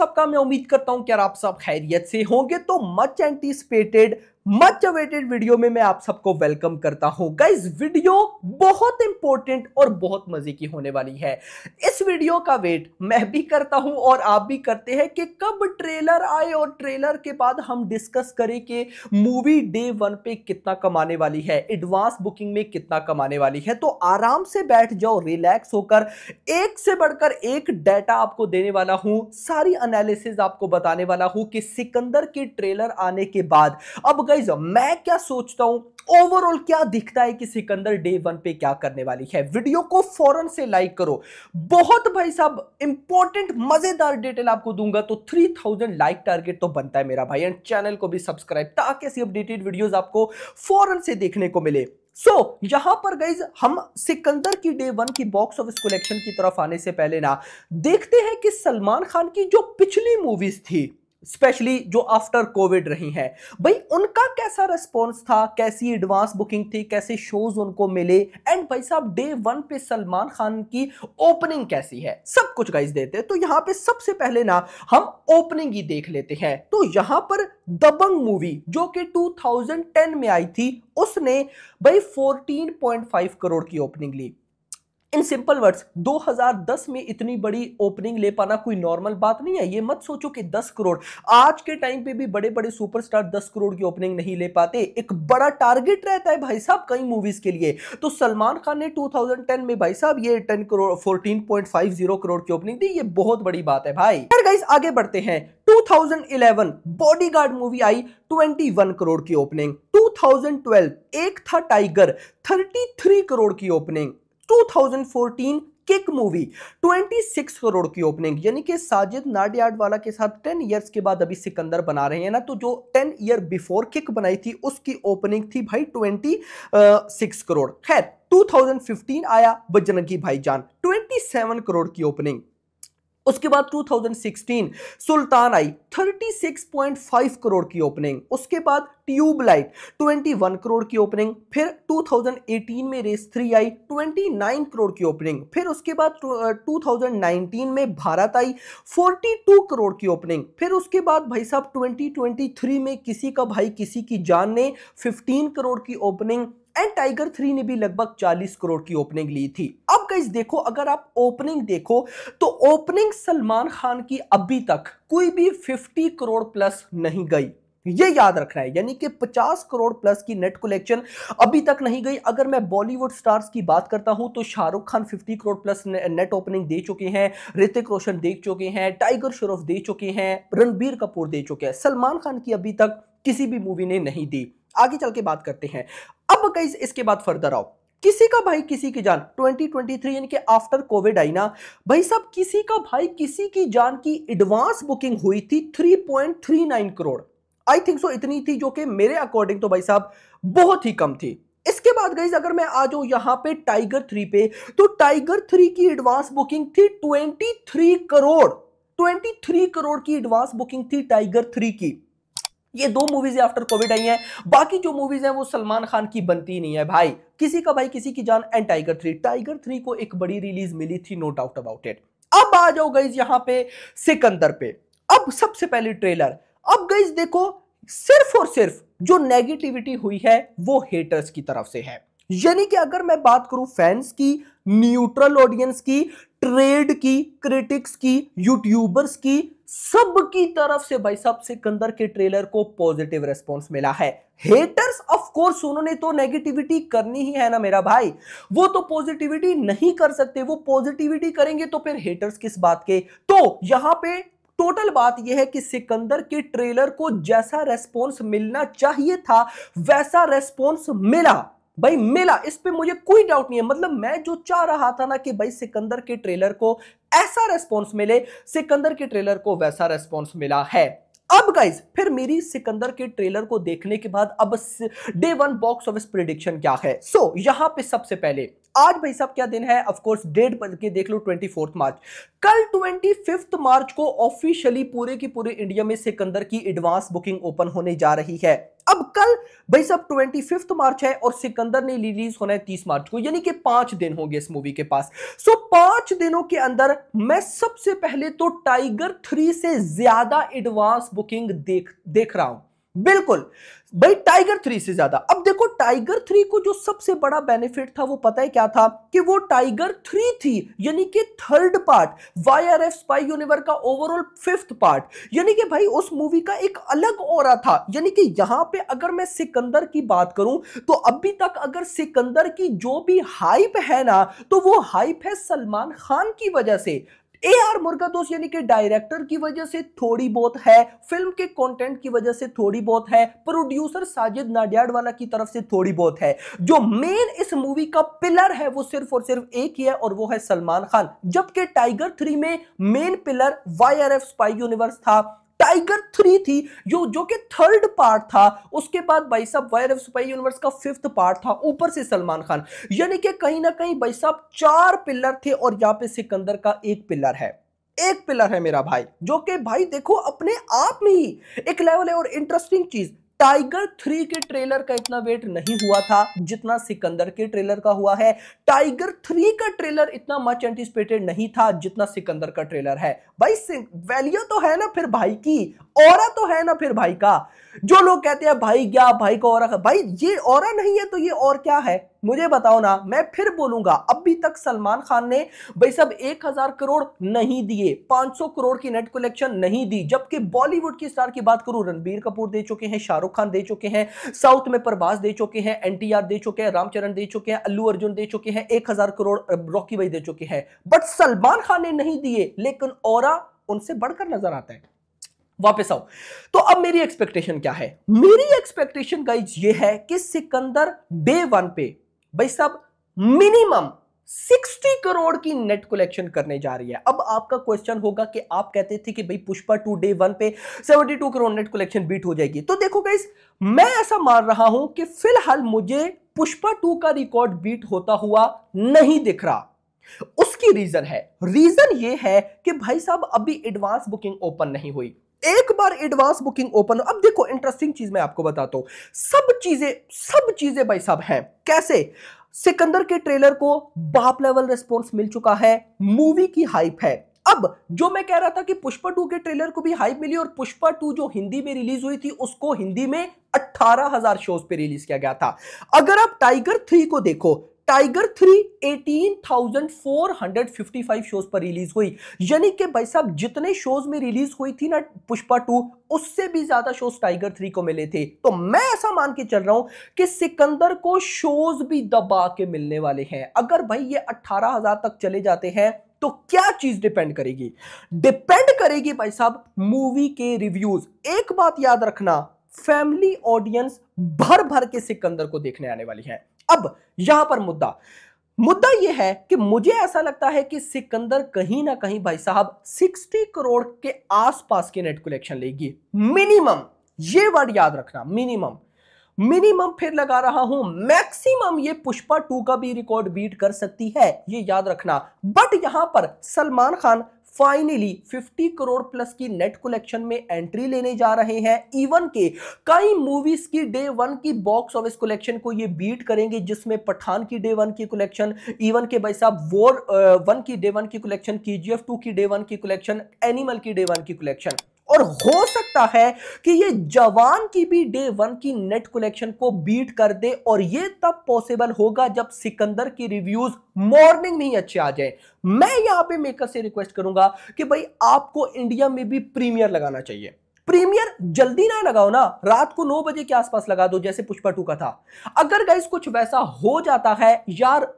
सबका। मैं उम्मीद करता हूं कि यार आप सब खैरियत से होंगे। तो much anticipated much awaited video में मैं आप सबको वेलकम करता हूं। गाइस वीडियो बहुत इंपॉर्टेंट और बहुत मजे की होने वाली है। इस वीडियो का वेट मैं भी करता हूं और आप भी करते हैं कि कब ट्रेलर आए और ट्रेलर के बाद हम डिस्कस करें कि मूवी डे वन पे कितना कमाने वाली है, एडवांस बुकिंग में कितना कमाने वाली है। तो आराम से बैठ जाओ, रिलैक्स होकर, एक से बढ़कर एक डाटा आपको देने वाला हूं, सारी एनालिसिस आपको बताने वाला हूं कि सिकंदर के ट्रेलर आने के बाद अब गाइस मैं क्या सोचता हूं, ओवरऑल क्या दिखता है कि सिकंदर डे वन पे क्या करने वाली है। वीडियो को फौरन से लाइक करो। बहुत भाई साहब इंपॉर्टेंट मजेदार डिटेल आपको दूंगा, तो 3000 लाइक टारगेट तो बनता है मेरा भाई। एंड चैनल को भी सब्सक्राइब ताकि ऐसी अपडेटेड वीडियोस आपको फौरन से देखने को मिले। यहां पर गाइज हम सिकंदर की डे वन की बॉक्स ऑफिस कलेक्शन की तरफ आने से पहले ना देखते हैं कि सलमान खान की जो पिछली मूवीज थी, स्पेशली जो आफ्टर कोविड रही हैं, भाई उनका कैसा रिस्पॉन्स था, कैसी एडवांस बुकिंग थी, कैसे शोज उनको मिले, एंड भाई साहब डे वन पे सलमान खान की ओपनिंग कैसी है, सब कुछ गाइस देते हैं। तो यहां पे सबसे पहले ना हम ओपनिंग ही देख लेते हैं। तो यहां पर दबंग मूवी जो कि 2010 में आई थी, उसने भाई 14.5 करोड़ की ओपनिंग ली। इन सिंपल वर्ड्स 2010 में इतनी बड़ी ओपनिंग ले पाना कोई नॉर्मल बात नहीं है। ये मत सोचो कि 10 करोड़, आज के टाइम पे भी बड़े बड़े सुपरस्टार 10 करोड़ की ओपनिंग नहीं ले पाते। एक बड़ा टारगेट रहता है भाई साहब कई मूवीज के लिए। तो सलमान खान ने 2010 में भाई साहब ये 10 करोड़ 14.50 करोड़ की ओपनिंग दी। ये बहुत बड़ी बात है भाई। यार गाइस आगे बढ़ते हैं। 2011 बॉडीगार्ड मूवी आई, 21 करोड़ की ओपनिंग। 2012 एक था टाइगर, 33 करोड़ की ओपनिंग। 2014 किक मूवी 26 करोड़ की ओपनिंग, यानी कि साजिद नाडियाडवाला के साथ 10 इयर्स के बाद अभी सिकंदर बना रहे हैं ना, तो जो 10 ईयर बिफोर किक बनाई थी उसकी ओपनिंग थी भाई 26 करोड़। खैर 2015 आया बजरंगी भाईजान, 27 करोड़ की ओपनिंग। उसके बाद 2016 सुल्तान आई, 36.5 करोड़ की ओपनिंग। उसके बाद ट्यूबलाइट 21 करोड़ की ओपनिंग। फिर 2018 में रेस 3 आई, 29 करोड़ की ओपनिंग। फिर उसके बाद 2019 में भारत आई, 42 करोड़ की ओपनिंग। फिर उसके बाद भाई साहब 2023 में किसी का भाई किसी की जान ने 15 करोड़ की ओपनिंग, एंड टाइगर 3 ने भी लगभग 40 करोड़ की ओपनिंग ली थी। अब गाइस देखो, अगर आप ओपनिंग देखो तो ओपनिंग सलमान खान की अभी तक कोई भी 50 करोड़ प्लस नहीं गई, ये याद रखना है। यानी कि 50 करोड़ प्लस की नेट कलेक्शन अभी तक नहीं गई। अगर मैं बॉलीवुड स्टार्स की बात करता हूं तो Shahrukh Khan 50 crore plus net opening दे चुके हैं, ऋतिक रोशन दे चुके हैं, टाइगर श्रॉफ दे चुके हैं, रणबीर कपूर दे चुके हैं। सलमान खान की अभी तक किसी भी मूवी ने नहीं दी। आगे चल के बात करते हैं। अब गाइस इसके बाद फर्दर आओ, किसी का भाई किसी की जान 2023 यानी कि आफ्टर कोविड आई ना, भाई साहब किसी का भाई किसी की जान की एडवांस बुकिंग हुई थी 3.39 करोड़। आई थिंक सो इतनी थी, जो कि मेरे अकॉर्डिंग तो भाई साहब बहुत ही कम थी। इसके बाद गाइस अगर मैं आ जाऊं यहां पे टाइगर 3 पे, तो टाइगर 3 की एडवांस बुकिंग थी 23 करोड़। 23 करोड़ की एडवांस बुकिंग थी टाइगर 3 की। ये दो मूवीज आफ्टर कोविड आई हैं, बाकी जो मूवीज हैं वो सलमान खान की बनती नहीं है भाई। किसी का भाई किसी की जान एंड टाइगर 3 को एक बड़ी रिलीज मिली थी, नो डाउट अबाउट इट। अब आ जाओ गाइज यहां पे सिकंदर पे। अब सबसे पहले ट्रेलर। अब गाइज देखो, सिर्फ और सिर्फ जो नेगेटिविटी हुई है वो हेटर्स की तरफ से है। यानी कि अगर मैं बात करूं फैंस की, न्यूट्रल ऑडियंस की, ट्रेड की, क्रिटिक्स की, यूट्यूबर्स की, सबकी तरफ से भाई साहब सिकंदर के ट्रेलर को पॉजिटिव रिस्पांस मिला है। हेटर्स ऑफ कोर्स उन्होंने तो नेगेटिविटी करनी ही है ना मेरा भाई, वो तो पॉजिटिविटी नहीं कर सकते। वो पॉजिटिविटी करेंगे तो फिर हेटर्स किस बात के। तो यहां पे टोटल बात यह है कि सिकंदर के ट्रेलर को जैसा रेस्पॉन्स मिलना चाहिए था वैसा रेस्पॉन्स मिला भाई, मिला। इस पे मुझे कोई डाउट नहीं है। मतलब मैं जो चाह रहा था ना कि भाई सिकंदर के ट्रेलर को ऐसा रेस्पॉन्स मिले, सिकंदर के ट्रेलर को वैसा रेस्पॉन्स मिला है। अब गाइज फिर मेरी सिकंदर के ट्रेलर को देखने के बाद अब day one box office prediction क्या है। यहां पे सबसे पहले आज भाई साहब क्या दिन है? ऑफ कोर्स डेट बदल के देख लो 24 मार्च। कल 25 मार्च को ऑफिशियली पूरे की पूरे इंडिया में सिकंदर की एडवांस बुकिंग ओपन होने जा रही है। अब कल भाई साहब 25 मार्च है और सिकंदर ने रिलीज होना है 30 मार्च को, यानी कि 5 दिन होंगे इस मूवी के पास। सो 5 दिनों के अंदर मैं सबसे पहले तो टाइगर 3 से ज्यादा एडवांस बुकिंग देख रहा हूं। बिल्कुल भाई, टाइगर 3 से ज्यादा। अब देखो टाइगर 3 को जो सबसे बड़ा बेनिफिट था वो पता है क्या था? कि वो टाइगर 3 थी, यानी कि third part, YRF spy universe का ओवरऑल 5th पार्ट, यानी कि भाई उस मूवी का एक अलग ऑरा था। यानी कि यहां पे अगर मैं सिकंदर की बात करूं तो अभी तक अगर सिकंदर की जो भी हाइप है ना, तो वो हाइप है सलमान खान की वजह से, AR मुर्गादोस यानी कि डायरेक्टर की वजह से थोड़ी बहुत है, फिल्म के कंटेंट की वजह से थोड़ी बहुत है, प्रोड्यूसर साजिद नाडियाडवाला की तरफ से थोड़ी बहुत है। जो मेन इस मूवी का पिलर है वो सिर्फ और सिर्फ एक ही है और वो है सलमान खान। जबकि टाइगर 3 में main pillar YRF spy universe था, टाइगर 3 थी जो कि थर्ड पार्ट था, उसके बाद भाई साहब वाईआरएफ स्पाई यूनिवर्स का 5th पार्ट था, ऊपर से सलमान खान, यानी कि कहीं ना कहीं भाई साहब 4 पिलर थे और यहां पे सिकंदर का एक पिलर है। एक पिलर है मेरा भाई, जो कि भाई देखो अपने आप में ही एक लेवल है। और इंटरेस्टिंग चीज, टाइगर 3 के ट्रेलर का इतना वेट नहीं हुआ था जितना सिकंदर के ट्रेलर का हुआ है। टाइगर 3 का ट्रेलर इतना मच एंटिसिपेटेड नहीं था जितना सिकंदर का ट्रेलर है। भाई वैल्यू तो है ना फिर भाई की, ऑरा तो है ना फिर भाई का। जो लोग कहते हैं भाई क्या भाई का ऑरा, भाई ये ऑरा नहीं है तो ये और क्या है मुझे बताओ ना। मैं फिर बोलूंगा, अभी तक सलमान खान ने भाई साहब 1000 करोड़ नहीं दिए, 500 करोड़ की नेट कलेक्शन नहीं दी। जबकि बॉलीवुड की स्टार की बात करूं, रणबीर कपूर दे चुके हैं, शाहरुख खान दे चुके हैं, साउथ में प्रभास दे चुके हैं, NTR दे चुके हैं, रामचरण दे चुके हैं, अल्लू अर्जुन दे चुके हैं, 1000 करोड़ रॉकी भाई दे चुके हैं। बट सलमान खान ने नहीं दिए, लेकिन ऑरा उनसे बढ़कर नजर आता है। वापस आओ, तो अब मेरी एक्सपेक्टेशन क्या है? मेरी एक्सपेक्टेशन गाइस ये है कि सिकंदर डे 1 पे भाई साहब मिनिमम 60 करोड़ की नेट कलेक्शन करने जा रही है। अब आपका क्वेश्चन होगा कि आप कहते थे कि भाई पुष्पा 2 डे 1 पे 72 करोड़ नेट कलेक्शन बीट हो जाएगी। तो देखो गाइस, मैं ऐसा मान रहा हूं कि फिलहाल मुझे पुष्पा 2 का रिकॉर्ड बीट होता हुआ नहीं दिख रहा। उसकी रीजन ये है कि भाई साहब अभी एडवांस बुकिंग ओपन नहीं हुई। एक बार एडवांस बुकिंग ओपन, अब देखो इंटरेस्टिंग चीज मैं आपको बताता हूं। सब चीजें भाई साहब हैं कैसे? सिकंदर के ट्रेलर को बाप लेवल रिस्पॉन्स मिल चुका है, मूवी की हाइप है। अब जो मैं कह रहा था कि पुष्पा 2 के ट्रेलर को भी हाइप मिली और पुष्पा 2 जो हिंदी में रिलीज हुई थी उसको हिंदी में 18,000 शोज पे रिलीज किया गया था। अगर आप टाइगर 3 को देखो, टाइगर 3 18,455 शोज पर रिलीज हुई, यानी कि भाई साहब जितने शोज में रिलीज हुई थी ना पुष्पा 2, उससे भी ज्यादा शोज टाइगर 3 को मिले थे। तो मैं ऐसा मान के चल रहा हूं कि सिकंदर को शोज भी दबा के मिलने वाले हैं। अगर भाई ये 18,000 तक चले जाते हैं तो क्या चीज डिपेंड करेगी? डिपेंड करेगी भाई साहब मूवी के रिव्यूज। एक बात याद रखना, फैमिली ऑडियंस भर भर के सिकंदर को देखने आने वाली है। अब यहां पर मुद्दा यह है कि मुझे ऐसा लगता है कि सिकंदर कहीं ना कहीं भाई साहब 60 करोड़ के आसपास की नेट कलेक्शन लेगी मिनिमम। ये वर्ड याद रखना, मिनिमम फिर लगा रहा हूं मैक्सिमम ये पुष्पा 2 का भी रिकॉर्ड बीट कर सकती है, ये याद रखना। बट यहां पर सलमान खान फाइनली 50 करोड़ प्लस की नेट कलेक्शन में एंट्री लेने जा रहे हैं। इवन के कई मूवीज की डे 1 की बॉक्स ऑफिस कलेक्शन को ये बीट करेंगे, जिसमें पठान की डे 1 की कलेक्शन, इवन के भाई साहब वॉर 1 की डे 1 की कलेक्शन, KGF 2 की डे 1 की कलेक्शन, एनिमल की डे 1 की कलेक्शन, और हो सकता है कि ये जवान की भी डे 1 की नेट कलेक्शन को बीट कर दे। और ये तब पॉसिबल होगा जब सिकंदर की रिव्यूज मॉर्निंग में ही अच्छे आ जाए। मैं यहां पे मेकर से रिक्वेस्ट करूंगा कि भाई आपको इंडिया में भी प्रीमियर लगाना चाहिए। प्रीमियर जल्दी ना लगाओ ना, रात को 9 बजे के आसपास लगा दो जैसे पुष्पा 2 का था। अगर गाइस कुछ वैसा हो जाता है यार,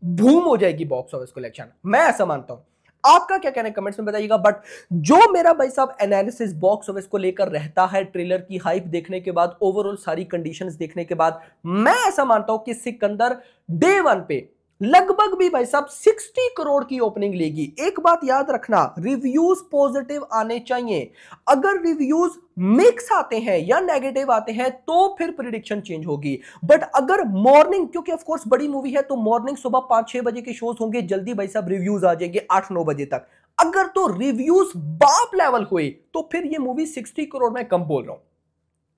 धूम हो जाएगी बॉक्स ऑफिस कलेक्शन, मैं ऐसा मानता हूं। आपका क्या कहना है कमेंट्स में बताइएगा। बट जो मेरा भाई साहब एनालिसिस बॉक्स ऑफिस को लेकर रहता है, ट्रेलर की हाइप देखने के बाद, ओवरऑल सारी कंडीशंस देखने के बाद, मैं ऐसा मानता हूं कि सिकंदर डे 1 पे लगभग भी भाई साहब 60 करोड़ की ओपनिंग लेगी। एक बात याद रखना, रिव्यूज पॉजिटिव आने चाहिए। अगर रिव्यूज मिक्स आते हैं या नेगेटिव आते हैं तो फिर प्रिडिक्शन चेंज होगी। बट अगर मॉर्निंग, क्योंकि ऑफ कोर्स बड़ी मूवी है तो मॉर्निंग सुबह 5-6 बजे के शोज होंगे, जल्दी भाई साहब रिव्यूज आ जाएंगे 8-9 बजे तक। अगर तो रिव्यूज बाप लेवल हुए तो फिर ये मूवी 60 करोड़ में कम बोल रहा हूं,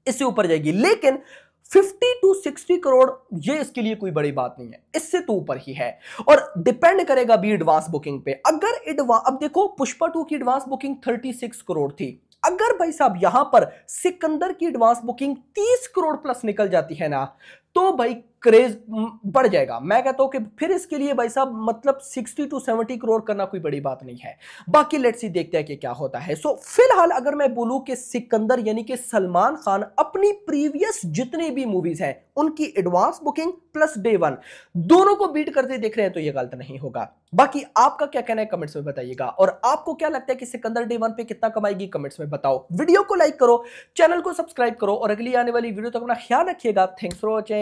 इससे ऊपर जाएगी। लेकिन 50 टू 60 करोड़ ये इसके लिए कोई बड़ी बात नहीं है, इससे तो ऊपर ही है। और डिपेंड करेगा भी एडवांस बुकिंग पे। अगर एडवांस, अब देखो पुष्पा 2 की एडवांस बुकिंग 36 करोड़ थी। अगर भाई साहब यहां पर सिकंदर की एडवांस बुकिंग 30 करोड़ प्लस निकल जाती है ना, तो भाई क्रेज बढ़ जाएगा। मैं कहता हूं कि फिर इसके लिए भाई साहब मतलब 60 टू 70 करोड़ करना कोई बड़ी बात नहीं है। बाकी लेट्स सी देखते हैं कि क्या होता है। सो फिलहाल अगर मैं बोलूं कि सिकंदर यानी कि सलमान खान अपनी प्रीवियस जितनी भी मूवीज हैं उनकी advance booking plus day one दोनों को बीट करते देख रहे हैं तो यह गलत नहीं होगा। बाकी आपका क्या कहना है कमेंट्स में बताइएगा, और आपको क्या लगता है कि सिकंदर डे वन पे कितना कमाएगी कमेंट्स में बताओ। वीडियो को लाइक करो, चैनल को सब्सक्राइब करो और अगली आने वाली वीडियो तक अपना ख्याल रखिएगा। Thanks for watching.